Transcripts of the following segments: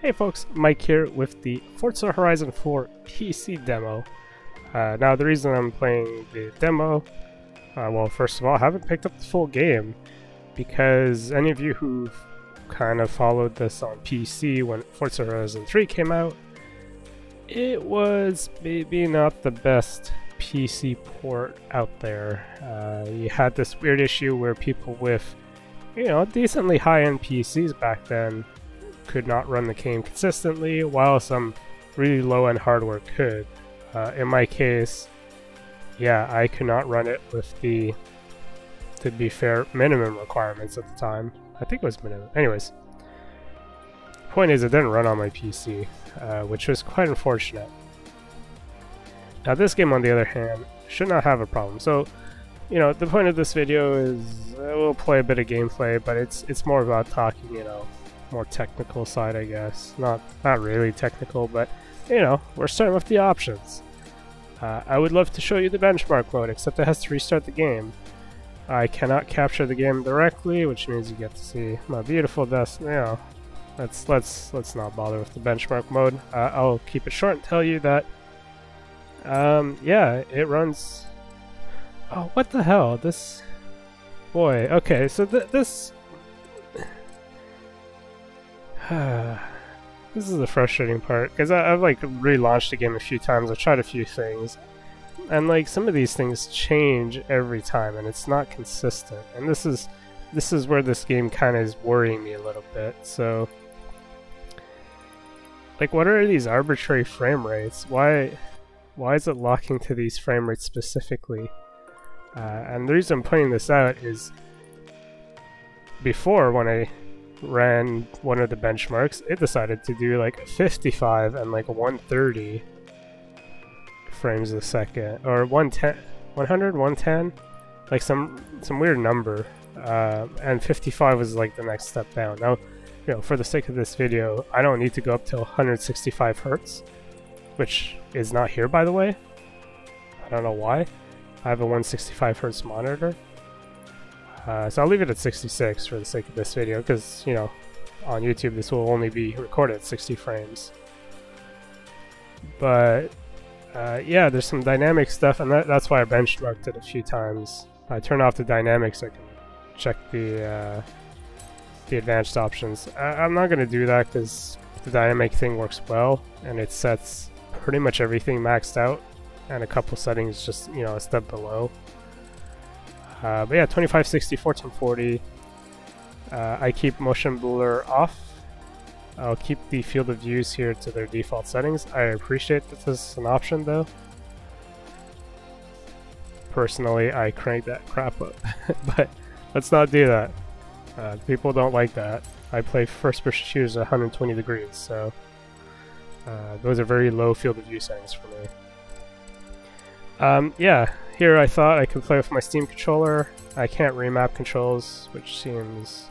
Hey folks, Mike here with the Forza Horizon 4 PC demo. Now the reason I'm playing the demo, well first of all I haven't picked up the full game because any of you who've kind of followed this on PC when Forza Horizon 3 came out, it was maybe not the best PC port out there. You had this weird issue where people with, decently high-end PCs back then could not run the game consistently, while some really low-end hardware could. In my case, yeah, I could not run it with the, to be fair, minimum requirements at the time. I think it was minimum. Anyways, point is it didn't run on my PC, which was quite unfortunate. Now this game, on the other hand, should not have a problem. So, the point of this video is we'll play a bit of gameplay, but it's more about talking, more technical side, I guess. Not really technical, but we're starting with the options. I would love to show you the benchmark mode, except it has to restart the game. I cannot capture the game directly, which means you get to see my beautiful desk. Let's not bother with the benchmark mode. I'll keep it short and tell you that yeah, it runs. Oh, what the hell? This boy. Okay, so this this is the frustrating part, because I've relaunched the game a few times. I've tried a few things, and some of these things change every time, and it's not consistent. And this is where this game kind of is worrying me a little bit. So, what are these arbitrary frame rates? Why is it locking to these frame rates specifically? And the reason I'm pointing this out is before, when I ran one of the benchmarks, it decided to do 55 and 130 frames a second, or 110, 100, 110, some weird number, and 55 was the next step down. Now, for the sake of this video, I don't need to go up to 165 hertz, which is not here, by the way. I don't know why. I have a 165 hertz monitor. So I'll leave it at 66 for the sake of this video, because, on YouTube this will only be recorded at 60 frames. But, yeah, there's some dynamic stuff, and that's why I benchmarked it a few times. I turn off the dynamics so I can check the advanced options. I'm not going to do that because the dynamic thing works well, and it sets pretty much everything maxed out, and a couple settings just, a step below. But yeah, 2560, 1440. I keep motion blur off. I'll keep the field of views here to their default settings. I appreciate that this is an option though. Personally, I crank that crap up. But let's not do that. People don't like that. I play first-person shooters at 120 degrees, so those are very low field of view settings for me. Yeah. Here I thought I could play with my Steam controller. I can't remap controls, which seems...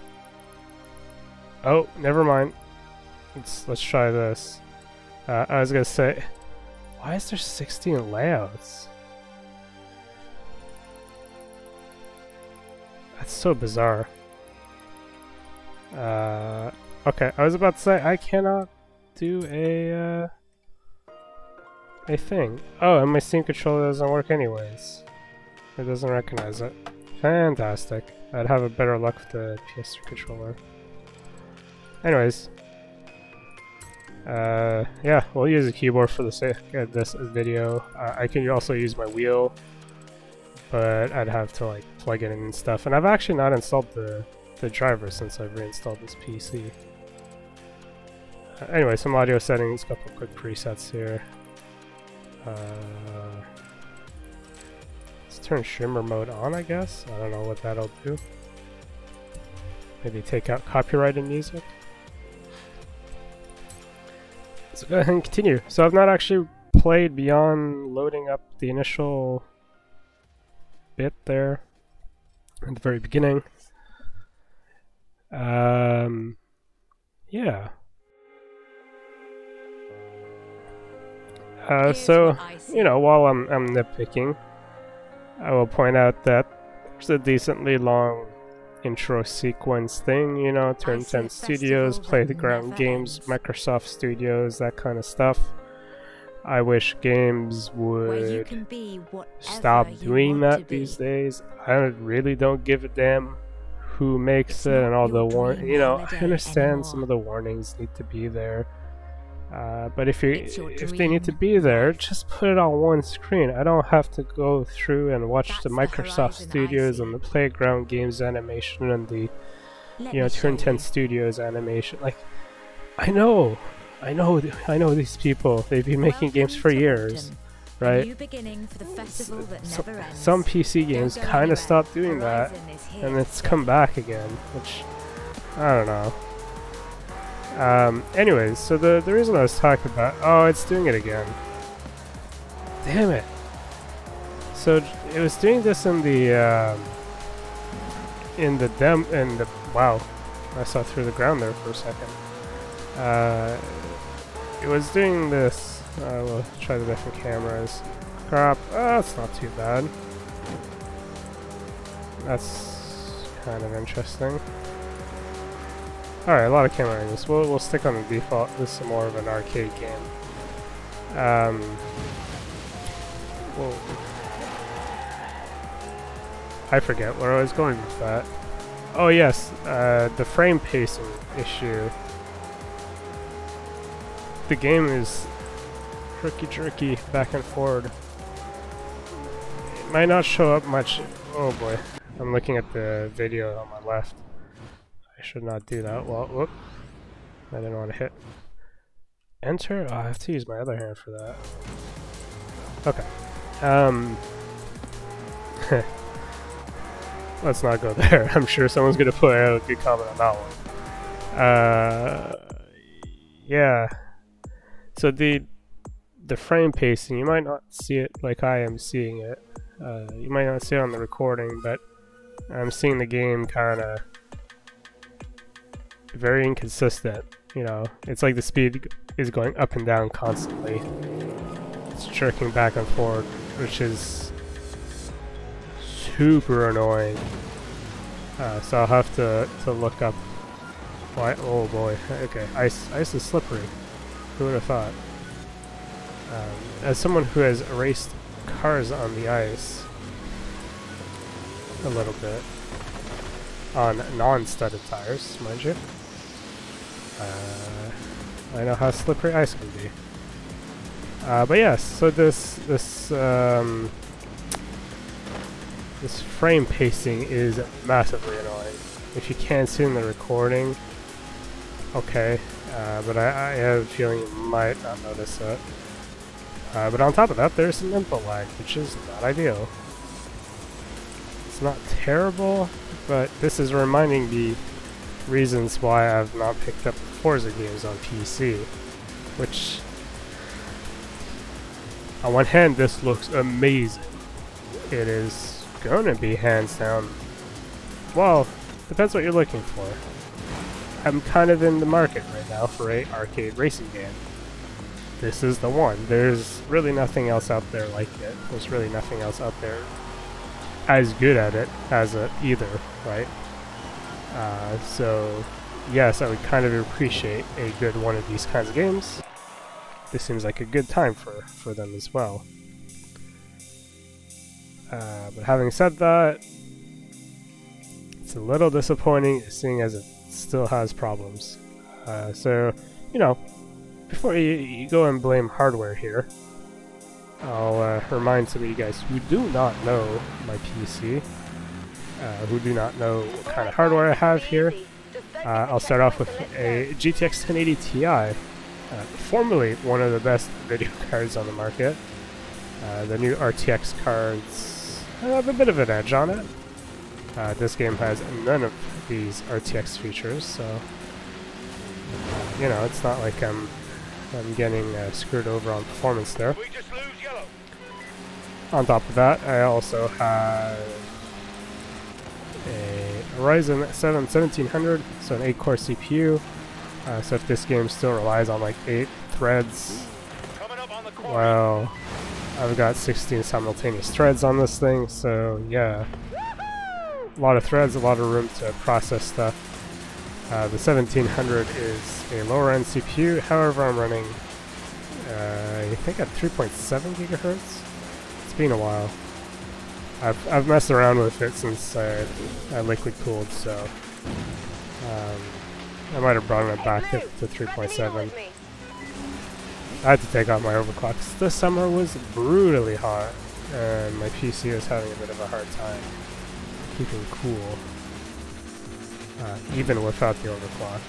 Oh, never mind. Let's try this. I was gonna say, why is there 16 layouts? That's so bizarre. Okay, I was about to say I cannot do a thing. Oh, and my Steam controller doesn't work anyways. It doesn't recognize it. Fantastic. I'd have a better luck with the PS3 controller. Anyways. Yeah, we'll use a keyboard for the sake of this video. I can also use my wheel, but I'd have to plug it in and stuff. And I've actually not installed the driver since I've reinstalled this PC. Anyway, some audio settings, couple quick presets here. Let's turn shimmer mode on, I guess. I don't know what that'll do. Maybe take out copyrighted music. So go ahead and continue. So I've not actually played beyond loading up the initial bit there at the very beginning. Yeah. So, while I'm nitpicking, I will point out that there's a decently long intro sequence thing, you know, Turn 10 Studios, Playground Games, Microsoft Studios, that kind of stuff. I wish games would stop doing that these days. I really don't give a damn who makes it and all the you know, I understand some of the warnings need to be there. But if they need to be there, just put it on one screen. I don't have to go through and watch the Microsoft Studios and the Playground Games animation and the, you know, Turn 10 Studios animation. Like, I know these people. They've been making games for years, right? Some PC games kind of stopped doing that, and it's come back again, which I don't know. Anyways, so the reason I was talking about, oh, it's doing it again. Damn it. So it was doing this in the wow, I saw through the ground there for a second. It was doing this, we'll try the different cameras. Crap, that's not too bad. That's kind of interesting. Alright, a lot of camera angles. We'll stick on the default. This is more of an arcade game. Whoa. I forget where I was going with that. Oh yes, the frame pacing issue. The game is jerky back and forward. It might not show up much. Oh boy, I'm looking at the video on my left. I should not do that. Well, whoop. I didn't want to hit enter. Oh, I have to use my other hand for that. Okay. Let's not go there. I'm sure someone's gonna put out a good comment on that one. Yeah. So the frame pacing, you might not see it like I am seeing it. You might not see it on the recording, but I'm seeing the game kind of very inconsistent. You know, it's like the speed is going up and down constantly. It's jerking back and forth, which is super annoying. So I'll have to look up why. Oh boy. Okay, ice is slippery. Who would have thought? As someone who has raced cars on the ice a little bit on non-studded tires, mind you, I know how slippery ice can be. But yes, so this frame pacing is massively annoying. If you can't see in the recording, okay, but I have a feeling you might not notice that. But on top of that, there's some input lag, which is not ideal. It's not terrible, but this is reminding me reasons why I've not picked up Forza games on PC, which on one hand this looks amazing. It is gonna be hands down, well, depends what you're looking for. I'm kind of in the market right now for a arcade racing game. This is the one. There's really nothing else out there like it. There's really nothing else out there as good at it as it either, right? So yes, I would kind of appreciate a good one of these kinds of games. This seems like a good time for them as well. But having said that, it's a little disappointing seeing as it still has problems. So, you know, before you go and blame hardware here, I'll remind some of you guys who do not know my PC, who do not know what kind of hardware I have here. I'll start off with a GTX 1080 Ti, formerly one of the best video cards on the market. The new RTX cards have a bit of an edge on it. This game has none of these RTX features, so you know, it's not like I'm getting screwed over on performance there. On top of that, I also have a Ryzen 7 1700, so an 8-core CPU. So if this game still relies on like 8 threads, well, I've got 16 simultaneous threads on this thing, so yeah. a lot of threads, a lot of room to process stuff. The 1700 is a lower end CPU, however I'm running I think at 3.7 gigahertz. It's been a while. I've messed around with it since I liquid cooled, so I might have brought it back to 3.7. I had to take off my overclocks. This summer was brutally hot, and my PC is having a bit of a hard time keeping cool, even without the overclock.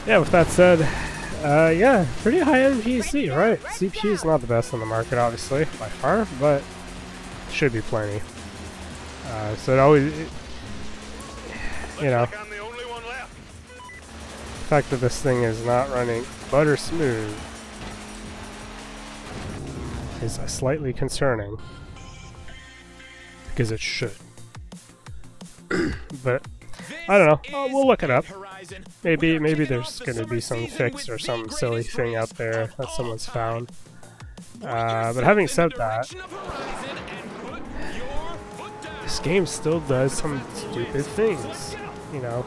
Yeah, with that said, yeah, pretty high-end PC, right? CPU is not the best on the market, obviously, by far, but should be plenty. So it always, you know, the fact that this thing is not running butter smooth is slightly concerning, because it should. But I don't know. We'll look it up. Maybe there's going to be some fix or some silly thing out there that someone's found. But having said that, this game still does some stupid things. You know,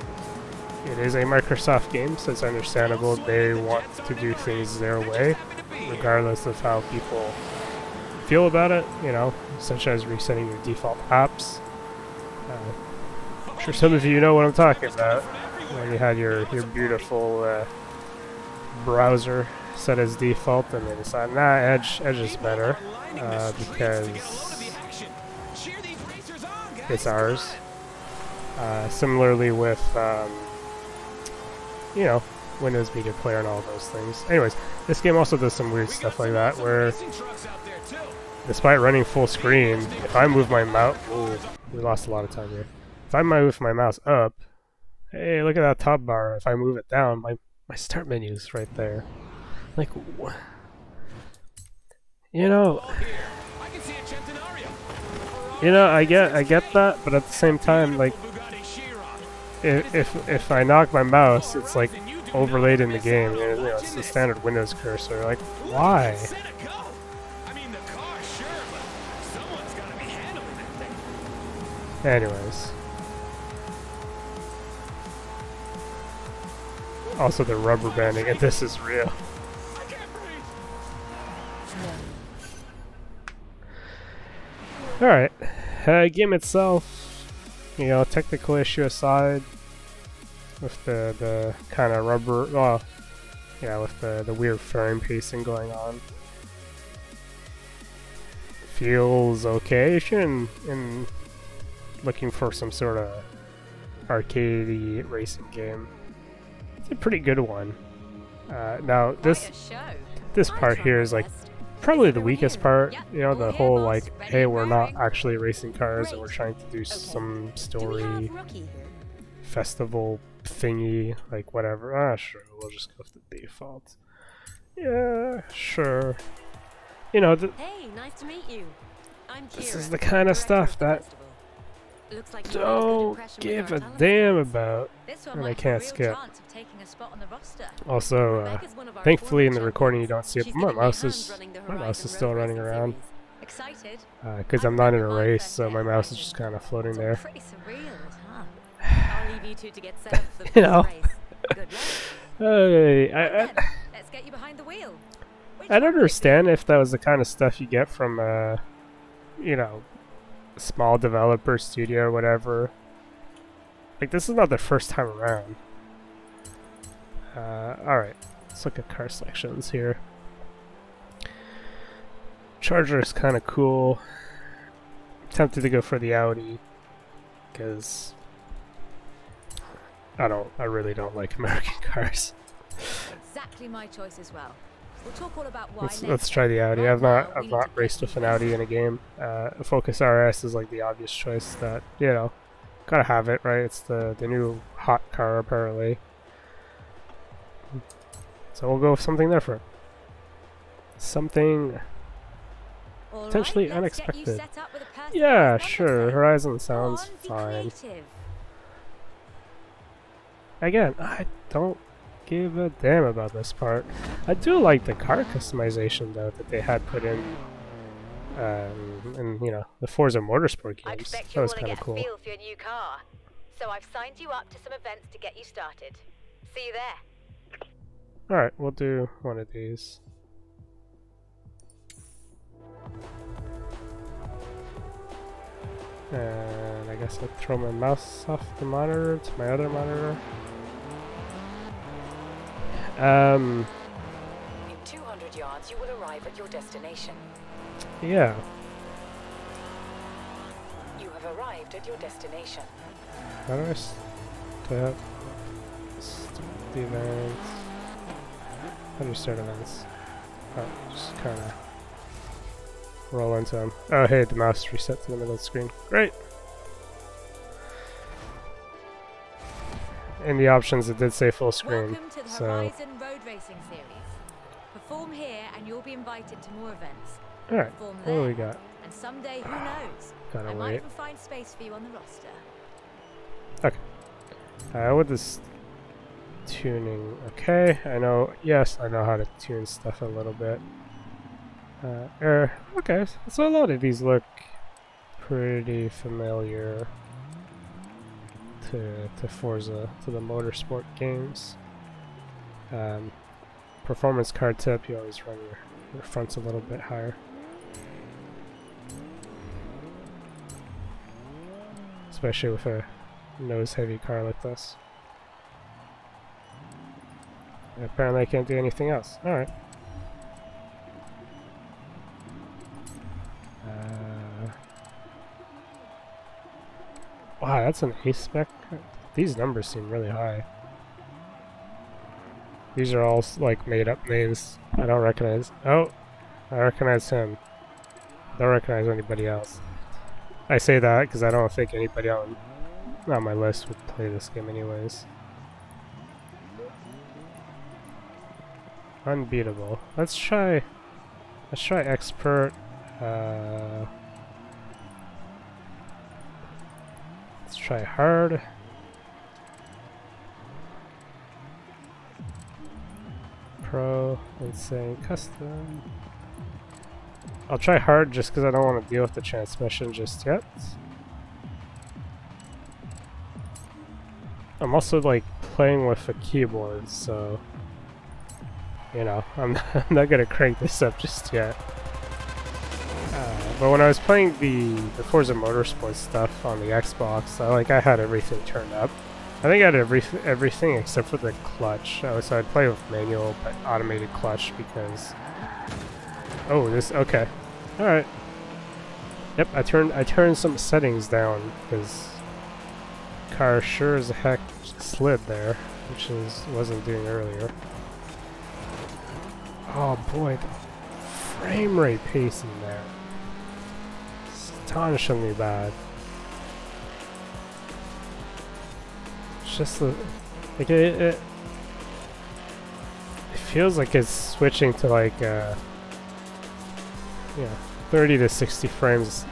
it is a Microsoft game, so it's understandable they want to do things their way, regardless of how people feel about it. You know, such as resetting your default apps. I'm sure some of you know what I'm talking about. When you had your beautiful browser set as default, and they decided, nah, Edge is better because it's ours. Similarly with you know, Windows Media Player and all those things. Anyways, this game also does some weird stuff like that, where despite running full screen, if I move my mouse, we lost a lot of time here. If I move my mouse up, hey, look at that top bar. If I move it down, my start menu's right there. Like, you know, I get that, but at the same time, like, if I knock my mouse, it's like overlaid in the game. You know, it's the standard Windows cursor. Like, why? Anyways. Also, the rubber banding, and this is real. Alright, game itself, you know, technical issue aside, with the kind of rubber, well, yeah, with the weird frame pacing going on. Feels okay if you're in looking for some sort of arcadey racing game. It's a pretty good one. Now this part here is like probably the weakest part. You know, the whole like, hey, we're not actually racing cars and we're trying to do some story festival thingy, like whatever. Ah, sure, we'll just go with the default. Yeah, sure. You know, hey, nice to meet you. This is the kind of stuff that don't give a damn about, and I can't skip. Also, thankfully in the recording you don't see it, but my mouse is still running around. Because I'm not in a race, so my mouse is just kind of floating there. You know, I don't understand if that was the kind of stuff you get from, you know, small developer studio or whatever. Like, this is not the first time around. Alright, let's look at car selections here. Charger is kind of cool. I'm tempted to go for the Audi because I really don't like American cars. Exactly my choice as well. We'll talk all about why let's try the Audi. I've not raced with an Audi in a game. Focus RS is like the obvious choice that, you know, gotta have it, right? It's the new hot car apparently. So we'll go with something different. Something potentially unexpected. Yeah, sure. Horizon sounds fine. Again, I don't give a damn about this part. I do like the car customization though that they had put in and you know, the Forza Motorsport I games. expect That you was want to kind get of a cool. feel for your new car. So I've signed you up to some events to get you started. See you there. Alright, we'll do one of these. And I guess I'll throw my mouse off the monitor to my other monitor. In 200 yards, you will arrive at your destination. Yeah. You have arrived at your destination. How do I start the events? How do you start events? Oh, just kind of roll into them. Oh, hey, the mouse reset to the middle of the screen. Great! In the options, it did say full screen. Welcome to the So, Horizon Road Racing Series. Perform here and you'll be invited to more events. alright, Perform what do we there, got? and someday, who knows? Gotta I might wait. even find space for you on the roster. Okay. With this tuning, okay, I know, yes, I know how to tune stuff a little bit. Okay, so a lot of these look pretty familiar to Forza, to the motorsport games. Performance car tip, you always run your fronts a little bit higher. Especially with a nose-heavy car like this. And apparently I can't do anything else. Alright. Wow, that's an A-spec? These numbers seem really high. These are all like made-up names I don't recognize. Oh! I recognize him. Don't recognize anybody else. I say that because I don't think anybody on my list would play this game anyways. Unbeatable. Let's try expert. Let's try hard. Pro, insane, custom. I'll try hard just because I don't want to deal with the transmission just yet. I'm also like playing with a keyboard, so you know, I'm not gonna crank this up just yet. But when I was playing the Forza Motorsport stuff on the Xbox, I had everything turned up. I think I had everything except for the clutch. So I'd play with manual but automated clutch because. Oh, this okay. All right. Yep, I turned some settings down because car sure as heck slid there, which wasn't doing earlier. Oh boy, the frame rate pacing there. Astonishingly bad. It's just like it feels like it's switching to like 30 to 60 frames.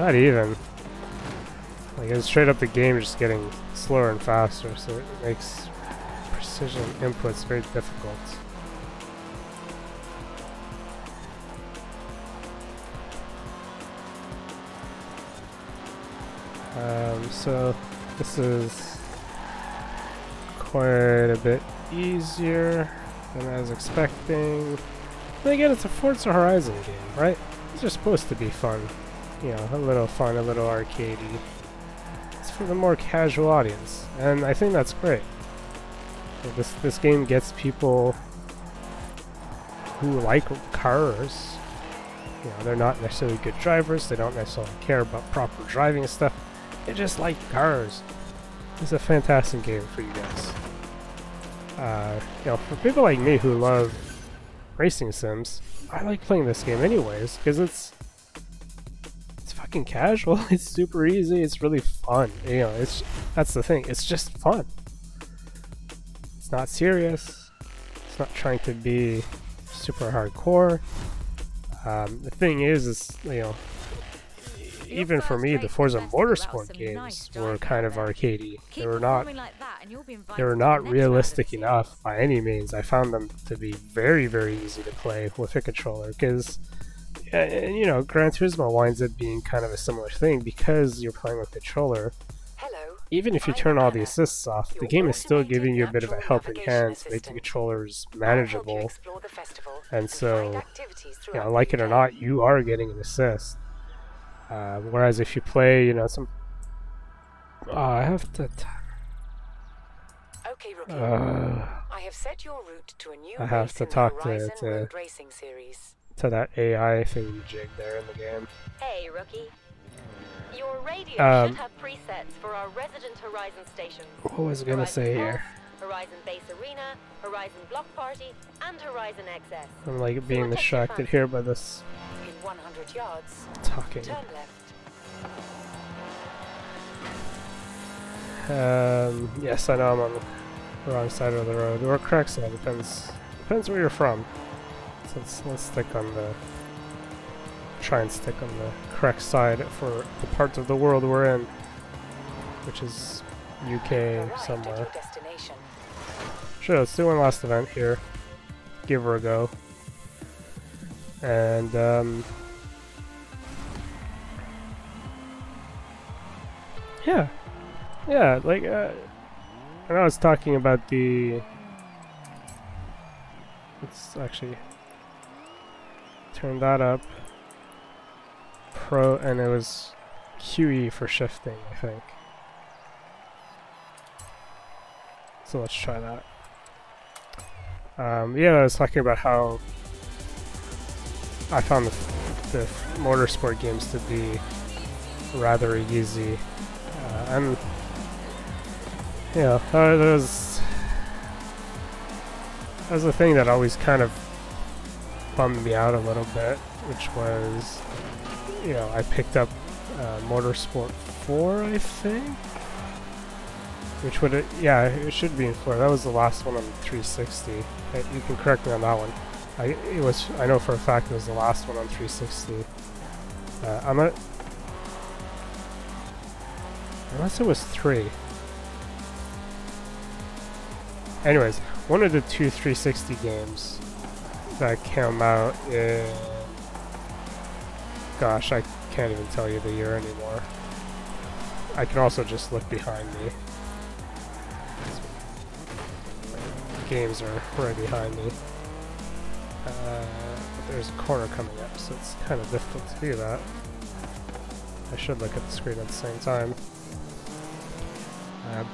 Not even. Like it's straight up the game just getting slower and faster, so it makes precision inputs very difficult. So this is quite a bit easier than I was expecting. But again, it's a Forza Horizon game, right? It's just supposed to be fun. You know, a little fun, a little arcadey. It's for the more casual audience, and I think that's great. Like this game gets people who like cars. You know, they're not necessarily good drivers, they don't necessarily care about proper driving and stuff. They just like cars. It's a fantastic game for you guys. You know, for people like me who love racing sims, I like playing this game anyways, because it's fucking casual, it's super easy, it's really fun. You know, that's the thing, it's just fun. It's not serious, it's not trying to be super hardcore. The thing is, you know, even for me, the Forza Motorsport games were kind of arcadey. They were not realistic enough by any means. I found them to be very, very easy to play with a controller because and, you know, Gran Turismo winds up being kind of a similar thing because you're playing with the controller. Hello. Even if you turn all the assists off, the game is still giving you a bit of a helping hand to make the controllers manageable. And so, you know, like it or not, you are getting an assist. Whereas if you play, you know, some... I have to... Okay, Rookie. I have set your route to a new I have to talk to racing series. To that AI thing jig there in the game. Hey, Rookie. Your radio should have presets for our resident Horizon stations. What was I gonna say here? Horizon Base Arena, Horizon Block Party, and Horizon XS. I'm like being distracted here by this In 100 yards, talking. turn left. Yes, I know I'm on the wrong side of the road, or correct side, depends where you're from. So let's stick on the... try and stick on the correct side for the part of the world we're in, which is UK somewhere. Sure, let's do one last event here. Give her a go. And, yeah. Yeah, like, and I was talking about the... Let's actually turn that up. Pro, and it was QE for shifting, I think. So let's try that. Yeah, I was talking about how I found the motorsport games to be rather easy, and you know, there was a thing that always kind of bummed me out a little bit, which was, you know, I picked up Motorsport 4, I think, which would, yeah, it should be in 4. That was the last one on 360. You can correct me on that one. I know for a fact it was the last one on 360. Unless it was 3. Anyways, one of the two 360 games that came out in... Gosh, I can't even tell you the year anymore. I can also just look behind me. Games are right behind me. But there's a corner coming up, so it's kind of difficult to do that. I should look at the screen at the same time.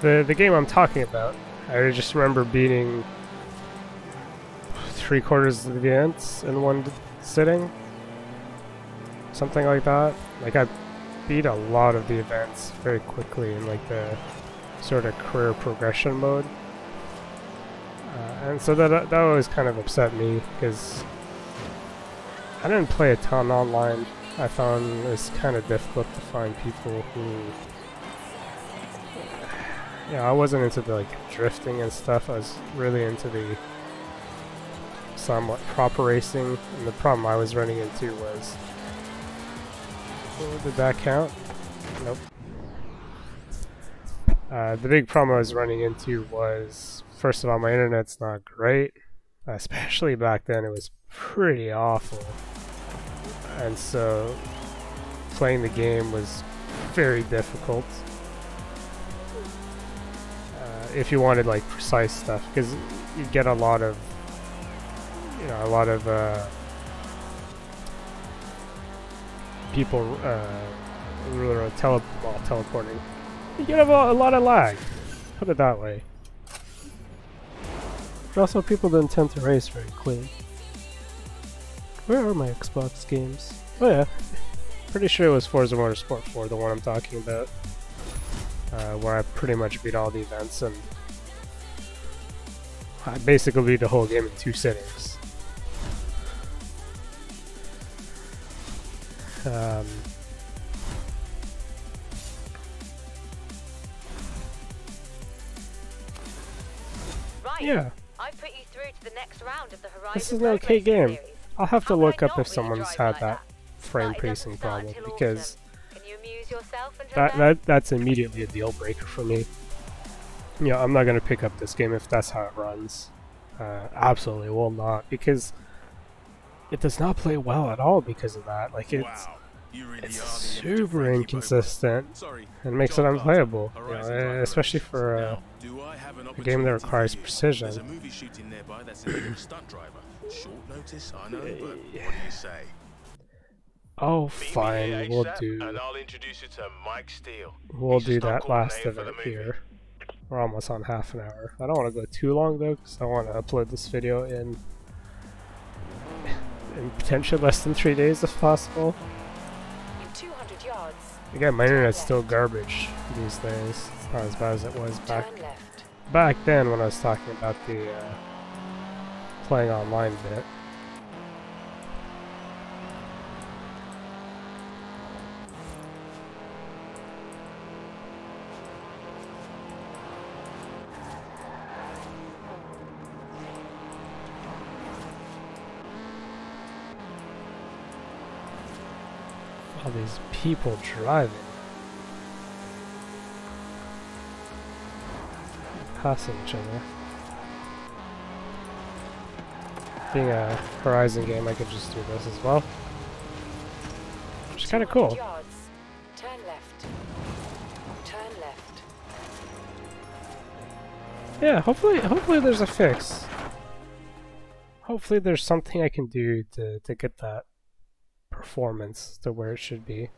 The game I'm talking about, I just remember beating 3/4 of the events in one sitting. Something like that. Like, I beat a lot of the events very quickly in like the sort of career progression mode. And so that always kind of upset me, because I didn't play a ton online. I found it's kind of difficult to find people who... Yeah, I wasn't into the like drifting and stuff. I was really into the somewhat proper racing, and the problem I was running into was... Did that count? Nope. The big problem I was running into was, first of all, my internet's not great. Especially back then, it was pretty awful. And so, playing the game was very difficult. If you wanted like precise stuff, because you'd get a lot of, you know, people teleporting. You get a lot of lag, put it that way. But also, people didn't tend to race very quick. Where are my Xbox games? Oh yeah, pretty sure it was Forza Motorsport 4, the one I'm talking about. Where I pretty much beat all the events, and I basically beat the whole game in 2 sittings. Right. Yeah. I put you through to the next round of the Horizon. This is an okay game. I'll have to look up if someone's had that frame pacing problem, because that's immediately a deal breaker for me. You know, I'm not gonna pick up this game if that's how it runs. Absolutely will not, because it does not play well at all because of that. Like it's super inconsistent and makes it unplayable. You know, especially for a game that requires precision. Oh, fine, we'll do. And I'll introduce you to Mike Steele. We'll do that last event here. We're almost on half an hour. I don't want to go too long though, because I want to upload this video in potentially less than 3 days if possible. In 200 yards. Again, my internet's still garbage these days. It's not as bad as it was back then when I was talking about the playing online bit. All these people driving. Passing each other. Being a Horizon game, I could just do this as well. Which is kind of cool. Yards. Turn left. Turn left. Yeah, hopefully there's a fix. Hopefully there's something I can do to get that performance to where it should be,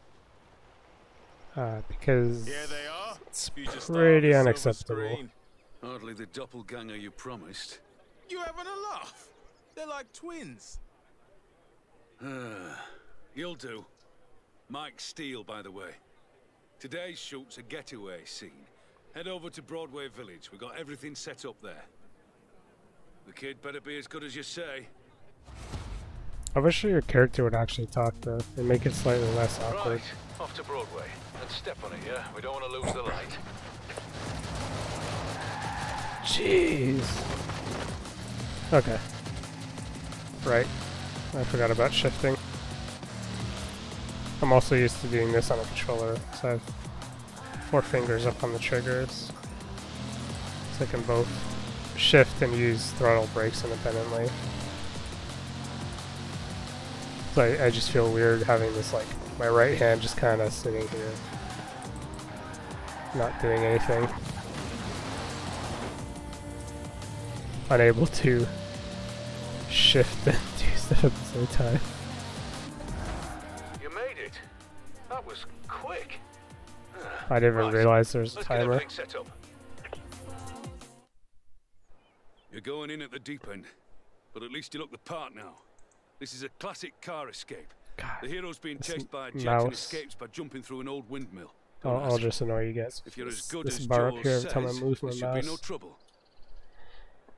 because it's pretty unacceptable. Hardly the doppelganger you promised. You having a laugh? They're like twins. You'll do. Mike Steele, by the way. Today's shoot's a getaway scene. Head over to Broadway Village. We got everything set up there. The kid better be as good as you say. I wish your character would actually talk though, and make it slightly less awkward. Right, off to Broadway. And step on it, yeah? We don't want to lose the light. Jeez. Okay. Right. I forgot about shifting. I'm also used to doing this on a controller, so I have 4 fingers up on the triggers. So I can both shift and use throttle brakes independently. So I just feel weird having this, like, my right hand just kind of sitting here, not doing anything. Unable to shift and do stuff at the same time. You made it. That was quick. I didn't even realize there was a timer. Set up. You're going in at the deep end, but at least you look the part now. This is a classic car escape. God, the hero's being chased by a jet mouse. and escapes by jumping through an old windmill. I'll just annoy you guys. If you're as good this as bar Joel up here every time I says, move my there should mouse. be no trouble.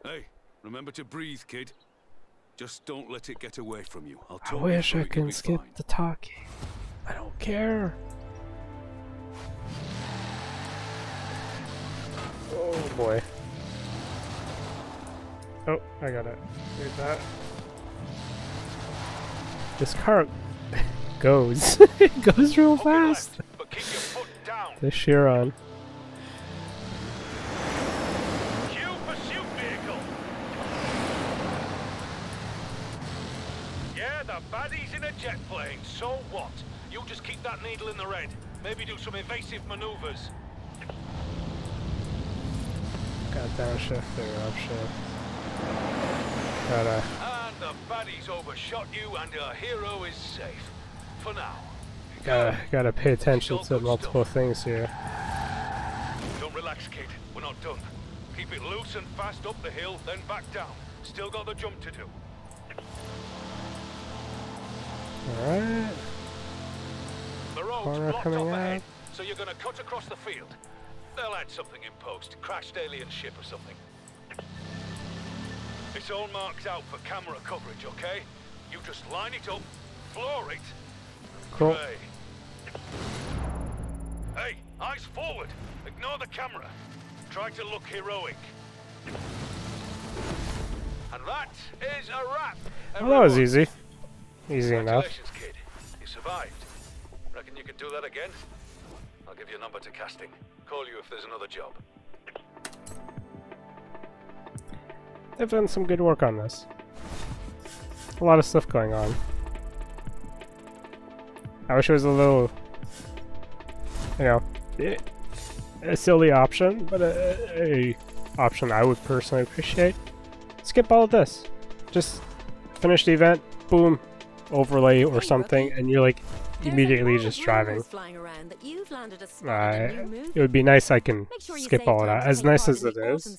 Hey, remember to breathe, kid. Just don't let it get away from you. I'll I talk wish you I through it, can you'll be skip fine. the talking. I don't care. Oh boy. Oh, I gotta do that. This car goes. It goes real fast. But keep your foot down. The Chiron. Cue pursuit vehicle. Yeah, the baddie's in a jet plane. So what? You just keep that needle in the red. Maybe do some evasive maneuvers. Got downshift or upshift. Gotta. And the baddie's overshot you, and your hero is safe. For now. Gotta pay attention to multiple things here. Don't relax, kid. We're not done. Keep it loose and fast up the hill, then back down. Still got the jump to do. Alright. The road's Corner blocked coming off ahead, out. so you're gonna cut across the field. They'll add something in post. Crashed alien ship or something. It's all marked out for camera coverage, okay? You just line it up, floor it. Cool. Hooray. Hey, eyes forward. Ignore the camera. Try to look heroic. And that is a wrap. Well, that was easy. Easy enough. Congratulations, kid. You survived. Reckon you could do that again? I'll give you a number to casting. Call you if there's another job. They've done some good work on this. a lot of stuff going on. I wish it was a little, you know, a silly option, but a option I would personally appreciate. Skip all of this. Just finish the event, boom, overlay or something, and you're like immediately just driving. It would be nice I can skip all of that. As nice as it is,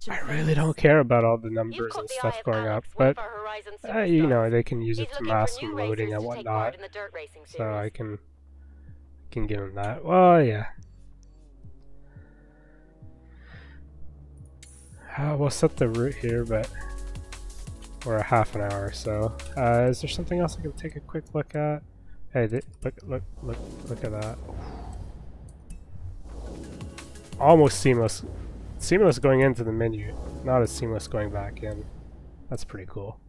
I really don't care about all the numbers and stuff going up, but you know, they can use it to mask some loading and whatnot, so I can give them that. Well, yeah. We'll set the route here, but we're a half an hour, so is there something else I can take a quick look at? Hey, look at that. Almost seamless. Seamless going into the menu, not as seamless going back in. That's pretty cool.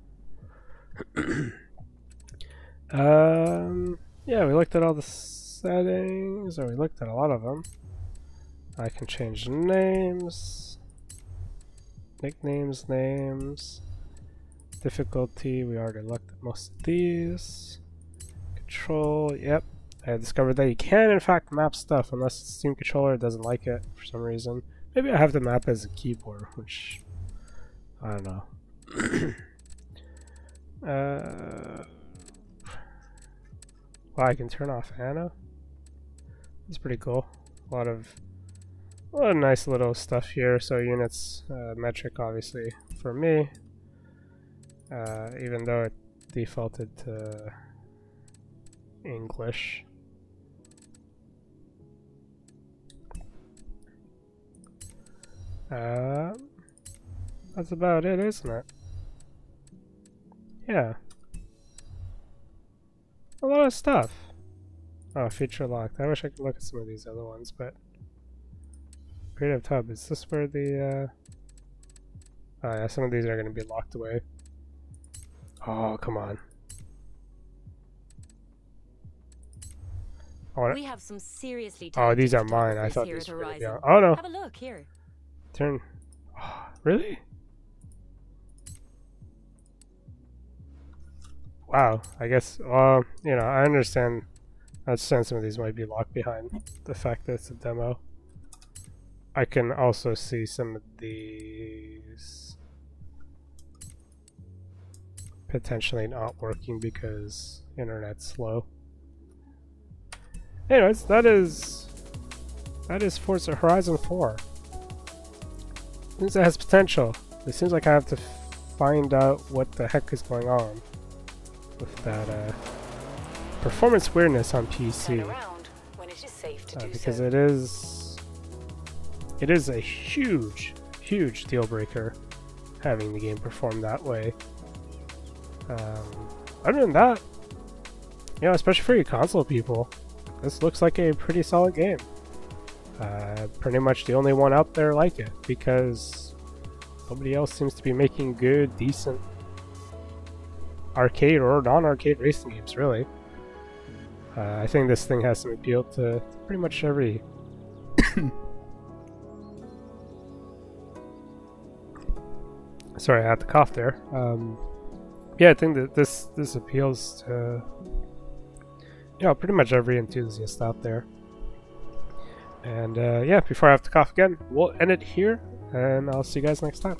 Yeah, we looked at all the settings, or we looked at a lot of them. I can change names, nicknames, names, difficulty. We already looked at most of these. Control, yep. I discovered that you can in fact map stuff unless the Steam controller doesn't like it for some reason. Maybe I have to map as a keyboard, which I don't know. Well, I can turn off Anna. It's pretty cool. A lot of nice little stuff here. So units metric obviously for me, even though it defaulted to English. That's about it, isn't it? Yeah. A lot of stuff. Oh, feature locked. I wish I could look at some of these other ones, but Creative Hub, is this where the oh yeah, some of these are gonna be locked away. Oh, come on. We have some seriously oh, these are mine. I thought these were really young. Oh no. Have a look here. Turn. Oh, really? Wow. I guess. Well, you know, I understand some of these might be locked behind the fact that it's a demo. I can also see some of these potentially not working because internet's slow. Anyways, that is Forza Horizon 4. Seems it has potential. It seems like I have to find out what the heck is going on with that performance weirdness on PC. Because it is a huge deal breaker having the game perform that way. Other than that, you know, especially for you console people, this looks like a pretty solid game. Pretty much the only one out there like it, because nobody else seems to be making good, decent arcade or non-arcade racing games, really. I think this thing has some appeal to pretty much every sorry, I had to cough there. Yeah, I think that this appeals to, you know, pretty much every enthusiast out there. And yeah, before I have to cough again, we'll end it here, and I'll see you guys next time.